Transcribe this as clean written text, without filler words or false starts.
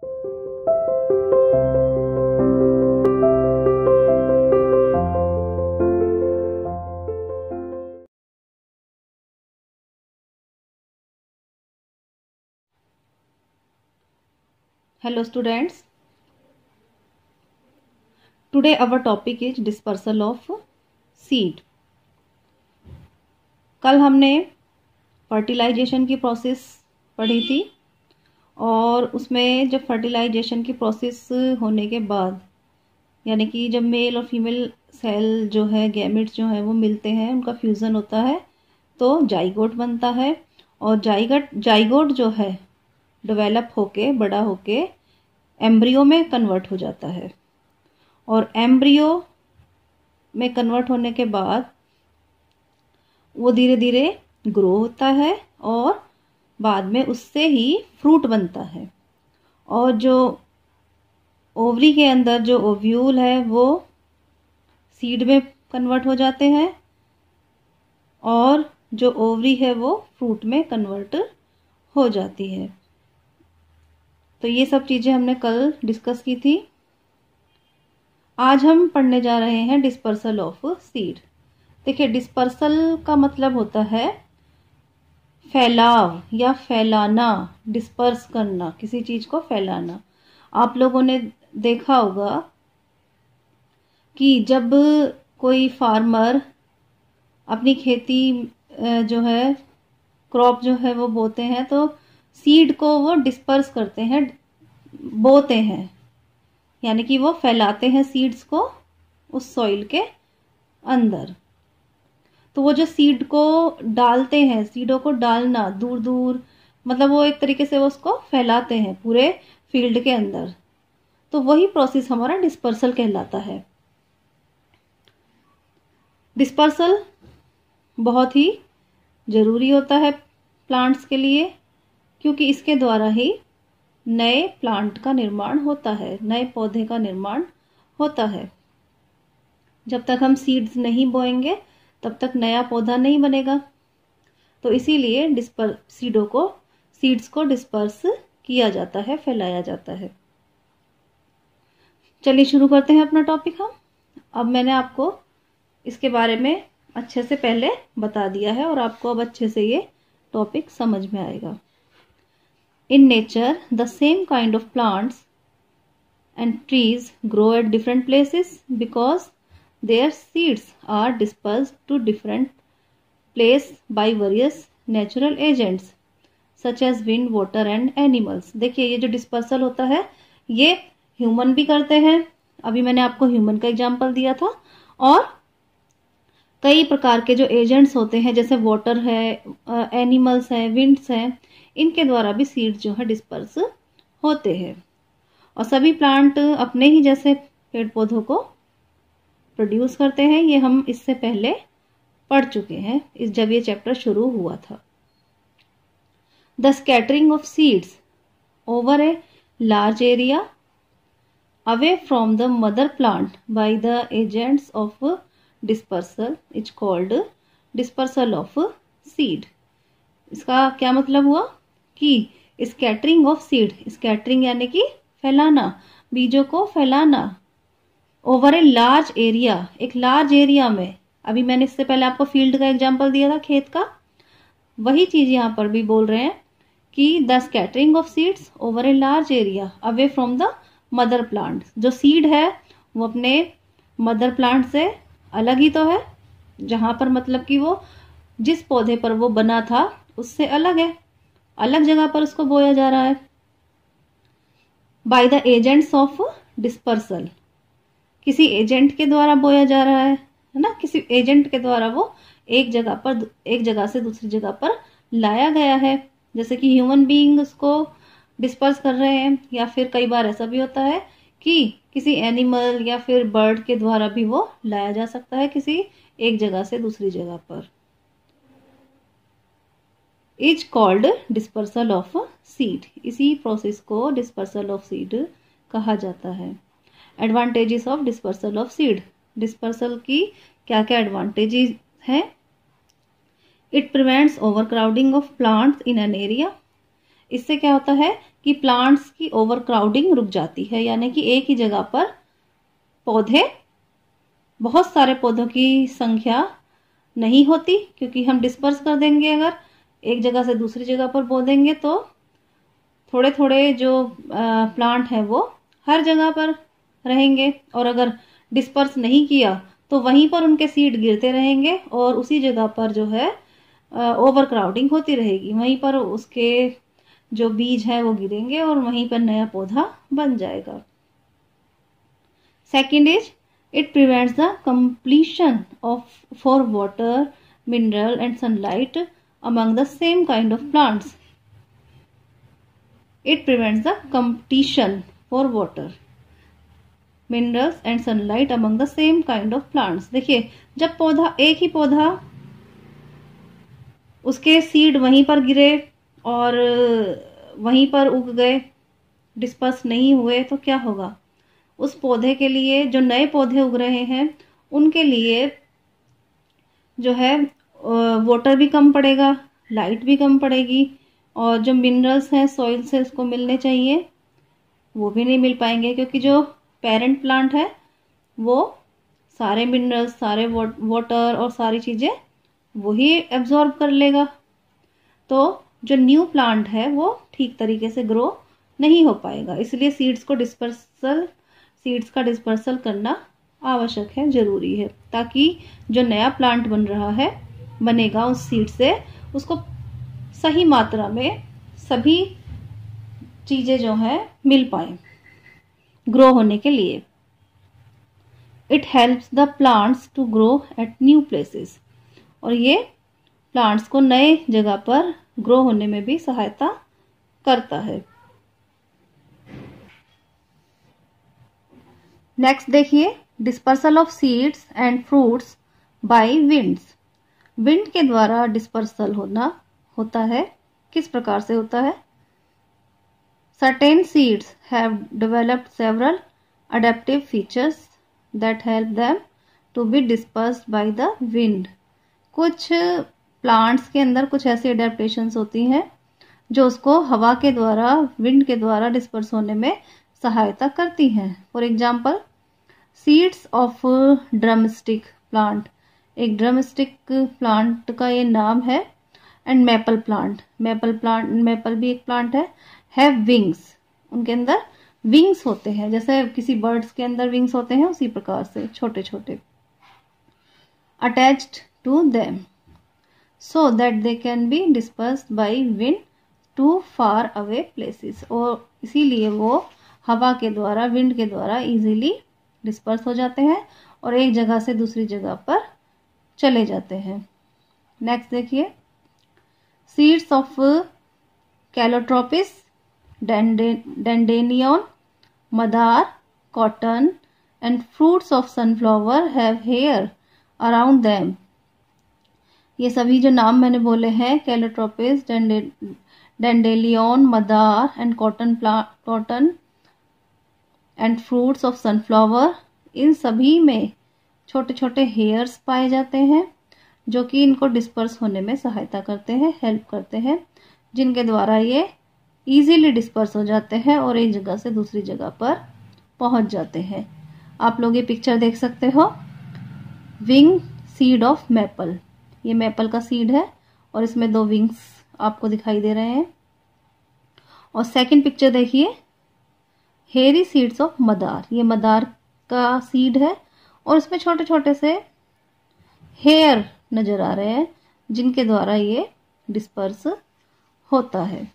Hello students, today our topic is dispersal of seed. कल हमने fertilisation की process पढ़ी थी और उसमें जब फर्टिलाइजेशन की प्रोसेस होने के बाद यानी कि जब मेल और फीमेल सेल जो है गैमेट्स जो है वो मिलते हैं, उनका फ्यूज़न होता है तो जाइगोट बनता है और जाइगोट जो है डेवलप होके बड़ा होके एम्ब्रियो में कन्वर्ट हो जाता है और एम्ब्रियो में कन्वर्ट होने के बाद वो धीरे धीरे ग्रो होता है और बाद में उससे ही फ्रूट बनता है। और जो ओवरी के अंदर जो ओव्यूल है वो सीड में कन्वर्ट हो जाते हैं और जो ओवरी है वो फ्रूट में कन्वर्ट हो जाती है। तो ये सब चीज़ें हमने कल डिस्कस की थी। आज हम पढ़ने जा रहे हैं डिस्पर्सल ऑफ सीड। देखिए, डिस्पर्सल का मतलब होता है फैलाव या फैलाना, डिस्पर्स करना, किसी चीज़ को फैलाना। आप लोगों ने देखा होगा कि जब कोई फार्मर अपनी खेती जो है क्रॉप जो है वो बोते हैं तो सीड को वो डिस्पर्स करते हैं, बोते हैं, यानी कि वो फैलाते हैं सीड्स को उस सॉइल के अंदर। तो वो जो सीड को डालते हैं, सीडों को डालना दूर दूर, मतलब वो एक तरीके से वो उसको फैलाते हैं पूरे फील्ड के अंदर, तो वही प्रोसेस हमारा डिस्पर्सल कहलाता है। डिस्पर्सल बहुत ही ज़रूरी होता है प्लांट्स के लिए, क्योंकि इसके द्वारा ही नए प्लांट का निर्माण होता है, नए पौधे का निर्माण होता है। जब तक हम सीड्स नहीं बोएंगे तब तक नया पौधा नहीं बनेगा। तो इसीलिए सीड्स को डिस्पर्स किया जाता है, फैलाया जाता है। चलिए शुरू करते हैं अपना टॉपिक हम। अब मैंने आपको इसके बारे में अच्छे से पहले बता दिया है और आपको अब अच्छे से ये टॉपिक समझ में आएगा। In nature, the same kind of plants and trees grow at different places because their seeds are dispersed to different places by various natural agents such as wind, water and animals. देखिए, ये जो dispersal होता है ये human भी करते हैं। अभी मैंने आपको ह्यूमन का एग्जाम्पल दिया था। और कई प्रकार के जो एजेंट्स होते हैं जैसे वाटर है, एनिमल्स हैं, विंड्स हैं, इनके द्वारा भी सीड जो है डिस्पर्स होते हैं। और सभी प्लांट अपने ही जैसे पेड़ पौधों को प्रोड्यूस करते हैं। ये हम इससे पहले पढ़ चुके हैं जब ये चैप्टर शुरू हुआ था। The scattering of seeds over a large area away from the mother plant by the agents of dispersal is called dispersal of seed. इसका क्या मतलब हुआ कि स्कैटरिंग ऑफ सीड, स्कैटरिंग यानी कि फैलाना, बीजों को फैलाना, ओवर ए लार्ज एरिया, एक लार्ज एरिया में। अभी मैंने इससे पहले आपको फील्ड का एग्जांपल दिया था, खेत का, वही चीज यहाँ पर भी बोल रहे हैं कि the scattering of seeds over a large area away from the mother plant. जो सीड है वो अपने मदर प्लांट से अलग ही तो है, जहां पर मतलब कि वो जिस पौधे पर वो बना था उससे अलग है, अलग जगह पर उसको बोया जा रहा है। By the agents of dispersal, किसी एजेंट के द्वारा बोया जा रहा है ना, किसी एजेंट के द्वारा वो एक जगह से दूसरी जगह पर लाया गया है। जैसे कि ह्यूमन बीइंग उसको डिस्पर्स कर रहे हैं, या फिर कई बार ऐसा भी होता है कि किसी एनिमल या फिर बर्ड के द्वारा भी वो लाया जा सकता है किसी एक जगह से दूसरी जगह पर। Is called dispersal of seed. इसी प्रोसेस को डिस्पर्सल ऑफ सीड कहा जाता है। Advantages of dispersal of seed, dispersal की क्या क्या एडवांटेजेस हैं। It prevents overcrowding of plants in an area. इससे क्या होता है कि प्लांट्स की ओवरक्राउडिंग रुक जाती है, यानी कि एक ही जगह पर पौधे, बहुत सारे पौधों की संख्या नहीं होती, क्योंकि हम डिस्पर्स कर देंगे। अगर एक जगह से दूसरी जगह पर बो देंगे तो थोड़े थोड़े जो प्लांट हैं वो हर जगह पर रहेंगे, और अगर डिस्पर्स नहीं किया तो वहीं पर उनके सीड गिरते रहेंगे और उसी जगह पर जो है ओवरक्राउडिंग होती रहेगी। वहीं पर उसके जो बीज हैं वो गिरेंगे और वहीं पर नया पौधा बन जाएगा। Second is it prevents the completion of for water, mineral and sunlight among the same kind of plants. It prevents the competition for water, minerals and sunlight among the same kind of plants. देखिए, जब पौधा, एक ही पौधा, उसके seed वहीं पर गिरे और वहीं पर उग गए, डिस्पर्स नहीं हुए, तो क्या होगा? उस पौधे के लिए, जो नए पौधे उग रहे हैं उनके लिए जो है वाटर भी कम पड़ेगा, लाइट भी कम पड़ेगी, और जो मिनरल्स हैं सॉइल से उसको मिलने चाहिए वो भी नहीं मिल पाएंगे, क्योंकि जो पेरेंट प्लांट है वो सारे मिनरल्स, सारे वाटर और सारी चीज़ें वही एब्जॉर्ब कर लेगा। तो जो न्यू प्लांट है वो ठीक तरीके से ग्रो नहीं हो पाएगा। इसलिए सीड्स का डिस्पर्सल करना आवश्यक है, जरूरी है, ताकि जो नया प्लांट बन रहा है, बनेगा उस सीड से, उसको सही मात्रा में सभी चीजें जो है मिल पाए ग्रो होने के लिए। It helps the plants to grow at new places, और ये प्लांट्स को नए जगह पर ग्रो होने में भी सहायता करता है। नेक्स्ट देखिए, dispersal of seeds and fruits bye winds. Wind के द्वारा डिस्पर्सल होता है। किस प्रकार से होता है? Certain seeds have developed several adaptive features that help them to be dispersed by the wind. कुछ प्लांट्स के अंदर कुछ ऐसी अडेप्टेशंस होती हैं जो उसको हवा के द्वारा, विंड के द्वारा डिस्पर्स होने में सहायता करती हैं। For example, seeds of drumstick plant, एक ड्रमस्टिक प्लांट का ये नाम है, एंड मेपल प्लांट, मेपल भी एक प्लांट है, हैव विंग्स, उनके अंदर विंग्स होते हैं, जैसे किसी बर्ड्स के अंदर विंग्स होते हैं उसी प्रकार से छोटे छोटे, attached to them so that they can be dispersed by wind to far away places, और इसीलिए वो हवा के द्वारा, विंड के द्वारा इजीली डिस्पर्स हो जाते हैं और एक जगह से दूसरी जगह पर चले जाते हैं। नेक्स्ट देखिए, सीड्स ऑफ कैलोट्रोपिस, डेंडेनियन, मदार, cotton and fruits of sunflower have hair around them. ये सभी जो नाम मैंने बोले हैं, कैलोट्रोपिस, डेंडेलियन, मदार and cotton and fruits of sunflower, इन सभी में छोटे छोटे हेयर्स पाए जाते हैं जो कि इनको डिस्पर्स होने में सहायता करते हैं, हेल्प करते हैं, जिनके द्वारा ये इजीली डिस्पर्स हो जाते हैं और एक जगह से दूसरी जगह पर पहुंच जाते हैं। आप लोग ये पिक्चर देख सकते हो, विंग सीड ऑफ मैपल, ये मैपल का सीड है और इसमें 2 विंग्स आपको दिखाई दे रहे हैं। और सेकंड पिक्चर देखिए, हेयरी सीड्स ऑफ मदार, ये मदार का सीड है और इसमें छोटे छोटे से हेयर नजर आ रहे हैं जिनके द्वारा ये डिस्पर्स होता है।